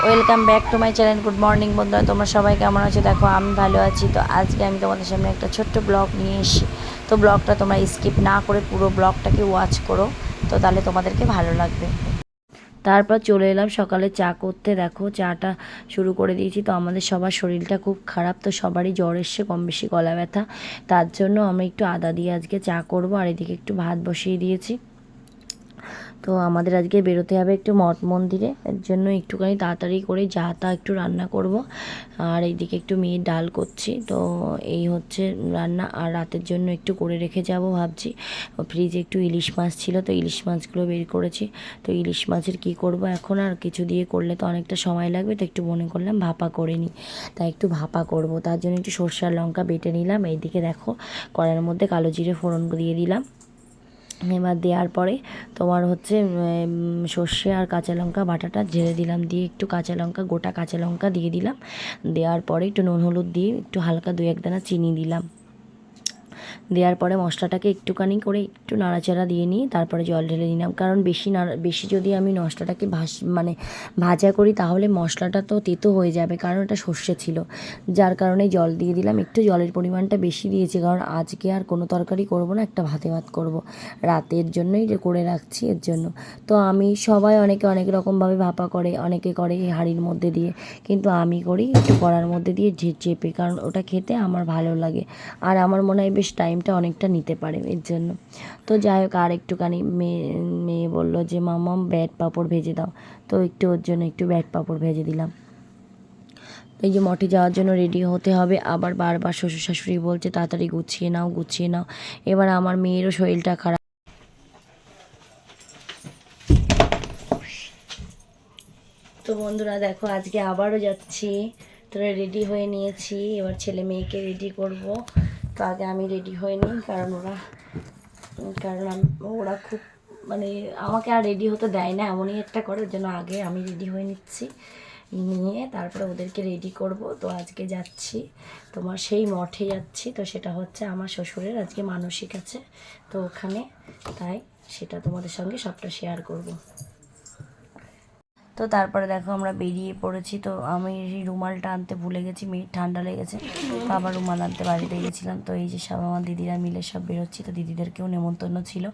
Welcome back to my channel. Good morning বন্ধুরা, তোমরা সবাই কেমন আছো? দেখো আমি ভালো আছি। তো আজকে আমি তোমাদের সামনে একটা ছোট্ট ব্লগ নিয়ে এসেছি। তো ব্লগটা তোমরা স্কিপ না করে পুরো ব্লগটাকে ওয়াচ করো, তো তাহলে তোমাদেরকে ভালো লাগবে। তারপর চলে এলাম সকালে চা করতে। দেখো চাটা শুরু করে দিয়েছি। তো আমাদের সবার শরীরটা খুব খারাপ, তো সবারই জ্বর এসছে, কম বেশি গলা ব্যথা। তার জন্য আমি একটু আদা দিয়ে আজকে চা করব, আর এদিকে একটু ভাত বসিয়ে দিয়েছি। তো আমাদের আজকে বেরোতে হবে একটু মঠ মন্দিরে, এর জন্য একটুখানি তাড়াতাড়ি করে যা তা একটু রান্না করব। আর এইদিকে একটু মেয়ের ডাল করছি। তো এই হচ্ছে রান্না। আর রাতের জন্য একটু করে রেখে যাব ভাবছি। ফ্রিজে একটু ইলিশ মাছ ছিল, তো ইলিশ মাছগুলো বের করেছি। তো ইলিশ মাছের কি করব এখন, আর কিছু দিয়ে করলে তো অনেকটা সময় লাগবে, তো একটু মনে করলাম ভাপা করে নিই। তাই একটু ভাপা করব, তার জন্য একটু সর্ষে আর লঙ্কা বেটে নিলাম। এইদিকে দেখো কড়াইয়ের মধ্যে কালো জিরে ফোড়ন দিয়ে দিলাম। এবার দেওয়ার পরে তোমার হচ্ছে সর্ষে আর কাঁচা লঙ্কা বাটাটা ঝেড়ে দিলাম, দিয়ে একটু কাঁচা লঙ্কা, গোটা কাঁচা লঙ্কা দিয়ে দিলাম। দেওয়ার পরে একটু নুন হলুদ দিয়ে একটু হালকা 2-1 দানা চিনি দিলাম। দেওয়ার পরে মশলাটাকে একটুখানি করে একটু নাড়াচাড়া দিয়ে নিয়ে তারপরে জল ঢেলে দিলাম। কারণ বেশি যদি আমি মশলাটাকে ভাজা করি তাহলে মশলাটা তো তেতো হয়ে যাবে, কারণ এটা সর্ষে ছিল। যার কারণে জল দিয়ে দিলাম। একটু জলের পরিমাণটা বেশি দিয়েছি, কারণ আজকে আর কোনো তরকারি করব না, একটা ভাতে ভাত করব, রাতের জন্যই করে রাখছি এর জন্য। তো আমি সবাই অনেকে অনেক রকমভাবে ভাপা করে, অনেকে করে হাঁড়ির মধ্যে দিয়ে, কিন্তু আমি করি একটু কড়ার মধ্যে দিয়ে চেপে, কারণ ওটা খেতে আমার ভালো লাগে। আর আমার মনে হয় বেশ টাইমটা অনেকটা নিতে পারে এর জন্য। তো যাই হোক, আর একটুখানি মেয়ে বললো যে মামা ব্যাট পাঁপড় ভেজে দাও, তো একটু ওর জন্য একটু ব্যাট পাঁপড় ভেজে দিলাম। এই যে মঠে যাওয়ার জন্য রেডি হতে হবে, আবার বারবার শ্বশুর শাশুড়ি বলছে তাড়াতাড়ি গুছিয়ে নাও গুছিয়ে নাও। এবার আমার মেয়েরও শরীরটা খারাপ। তো বন্ধুরা দেখো আজকে আবারও যাচ্ছি। তোরা রেডি হয়ে নিয়েছি, এবার ছেলে মেয়েকে রেডি করব। তো আগে আমি রেডি হয়ে নিই, কারণ ওরা খুব মানে আমাকে আর রেডি হতে দেয় না, এমনই একটা করে, ওর জন্য আগে আমি রেডি হয়ে নিচ্ছি, নিয়ে তারপরে ওদেরকে রেডি করব। তো আজকে যাচ্ছি তোমার সেই মঠে যাচ্ছি। তো সেটা হচ্ছে আমার শ্বশুরের আজকে মানসিক আছে, তো ওখানে, তাই সেটা তোমাদের সঙ্গে সবটা শেয়ার করব। তো তারপরে দেখো আমরা বেরিয়ে পড়েছি। তো আমি এই রুমালটা আনতে ভুলে গেছি, মেয়ের ঠান্ডা লেগেছে, তো আবার রুমাল আনতে বাড়িতে গেছিলাম। তো এই যে সব আমার দিদিরা মিলে সব বেরোচ্ছি, তো দিদিদেরকেও নেমন্তন্ন ছিল।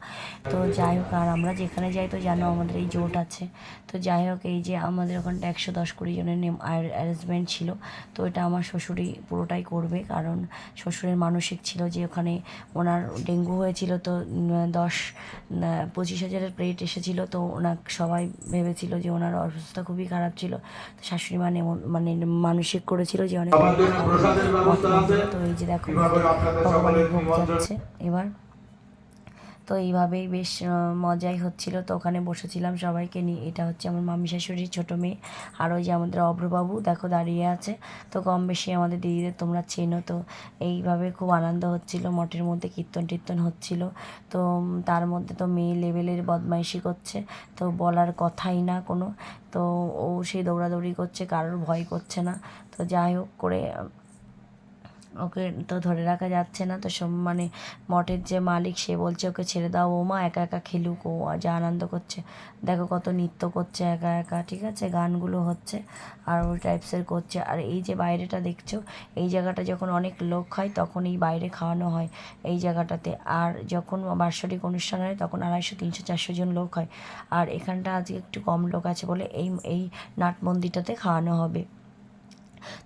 তো যাই হোক, আর আমরা যেখানে যাই তো জানো আমাদের এই জোট আছে। তো যাই হোক, এই যে আমাদের ওখানটা 110-20 জনের অ্যারেঞ্জমেন্ট ছিল। তো এটা আমার শ্বশুরই পুরোটাই করবে, কারণ শ্বশুরের মানসিক ছিল যে ওখানে ওনার ডেঙ্গু হয়েছিল। তো 10-25 হাজারের প্লেট এসেছিল। তো ওনার সবাই ভেবেছিল যে ওনার অবস্থা খুবই খারাপ ছিল। তো শাশুড়ি মানে মানসিক করেছিল যে অনেক তো এই যে দেখো ভগবানের ভোগ যাচ্ছে এবার। তো এইভাবেই বেশ মজাই হচ্ছিল। তো ওখানে বসেছিলাম সবাইকে নিয়ে। এটা হচ্ছে আমার মামি শাশুড়ির ছোটো মেয়ে, আর ওই যে আমাদের অভ্রবাবু দেখো দাঁড়িয়ে আছে। তো কম বেশি আমাদের দিদিদের তোমরা চেনো। তো এইভাবে খুব আনন্দ হচ্ছিল, মঠের মধ্যে কীর্তন টীর্তন হচ্ছিল। তো তার মধ্যে তো মেয়ে লেভেলের বদমাইশি করছে, তো বলার কথাই না কোনো। তো ও সেই দৌড়াদৌড়ি করছে, কারোর ভয় করছে না। তো যাই হোক করে ওকে তো ধরে রাখা যাচ্ছে না। তো মানে মঠের যে মালিক সে বলছে ওকে ছেড়ে দাও, ও মা একা একা খেলুক, ও যা আনন্দ করছে। দেখো কত নৃত্য করছে একা একা, ঠিক আছে, গানগুলো হচ্ছে আর ওই টাইপসের করছে। আর এই যে বাইরেটা দেখছো, এই জায়গাটা যখন অনেক লোক হয় তখন এই বাইরে খাওয়ানো হয় এই জায়গাটাতে। আর যখন বাৎসরিক অনুষ্ঠান হয় তখন 250-300-400 জন লোক হয়। আর এখানটা আজকে একটু কম লোক আছে বলে এই নাট মন্দিরটাতে খাওয়ানো হবে।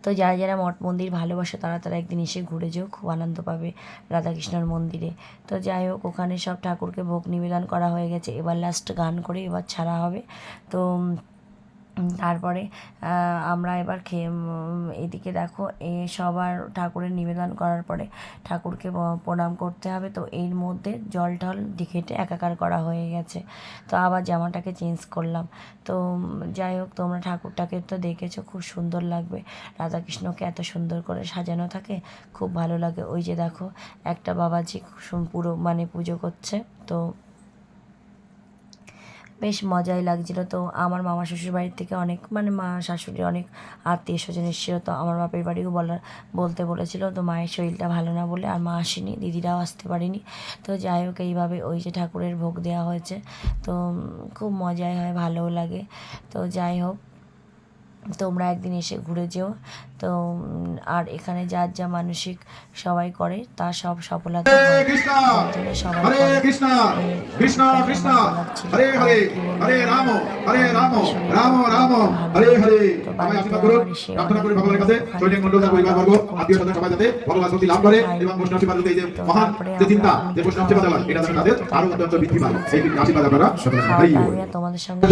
তো যারা যারা মঠ মন্দির ভালোবাসে তারা তারা একদিন এসে ঘুরে যেও, খুব আনন্দ পাবে রাধাকৃষ্ণর মন্দিরে। তো যাই হোক, ওখানে সব ঠাকুরকে ভোগ নিবেদন করা হয়ে গেছে, এবার লাস্ট গান করে এবার ছাড়া হবে। তো তারপরে আমরা এবার এদিকে দেখো সবার ঠাকুরের নিবেদন করার পরে ঠাকুরকে প্রণাম করতে হবে। তো এর মধ্যে জল টল ঘেটে একাকার করা হয়ে গেছে। তো আবার জামাটাকে চেঞ্জ করলাম। তো যাই হোক, তোমরা ঠাকুরটাকে তো দেখেছো, খুব সুন্দর লাগবে। রাধাকৃষ্ণকে এত সুন্দর করে সাজানো থাকে, খুব ভালো লাগে। ওই যে দেখো একটা বাবাজি পুরো মানে পুজো করছে। তো বেশ মজাই লাগছিলো। তো আমার মামা শ্বশুর বাড়ির থেকে অনেক মানে মা শাশুড়ির অনেক আত্মীয় স্বজন এসেছিলো, তো আমার বাপের বাড়িও বলতে বলেছিল, তো মায়ের শরীরটা ভালো না বলে আর মা আসেনি, দিদিরাও আসতে পারেনি। তো যাই হোক এইভাবে ওই যে ঠাকুরের ভোগ দেওয়া হয়েছে, তো খুব মজাই হয়, ভালোও লাগে। তো যাই হোক তোমরা একদিন এসে ঘুরে যেও। তো আর এখানে যার যা মানসিক সবাই করে তা সব সফলতা হয়, যার জন্য সবাই করে। তোমাদের সঙ্গে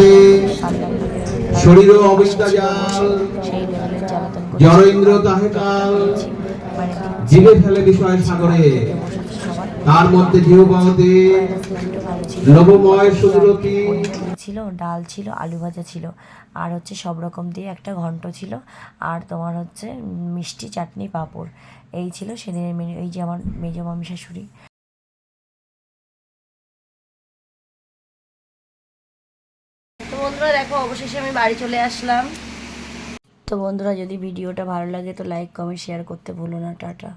শরীর অবিদ্যা জাল সেই লেভেলের জ্বালাতন জড়েন্দ্র তাহে কাল জীবে ফেলে বিষয় সাগরে, তার মধ্যে জীববহতে লোভময় সুদূরতি ছিল, ডাল ছিল, আলু ভাজা ছিল, আর হচ্ছে সব রকম দিয়ে একটা ঘন্ট ছিল, আর তোমার হচ্ছে মিষ্টি, চাটনি, পাঁপড়, এই ছিল সেদিনের মেনু। এই যে আমার মেজো মামি শাশুড়ি। তো বন্ধুরা দেখো অবশেষে আমি বাড়ি চলে আসলাম। তো বন্ধুরা যদি ভিডিওটা ভালো লাগে তো লাইক, কমেন্ট, শেয়ার করতে ভুলো না। টাটা।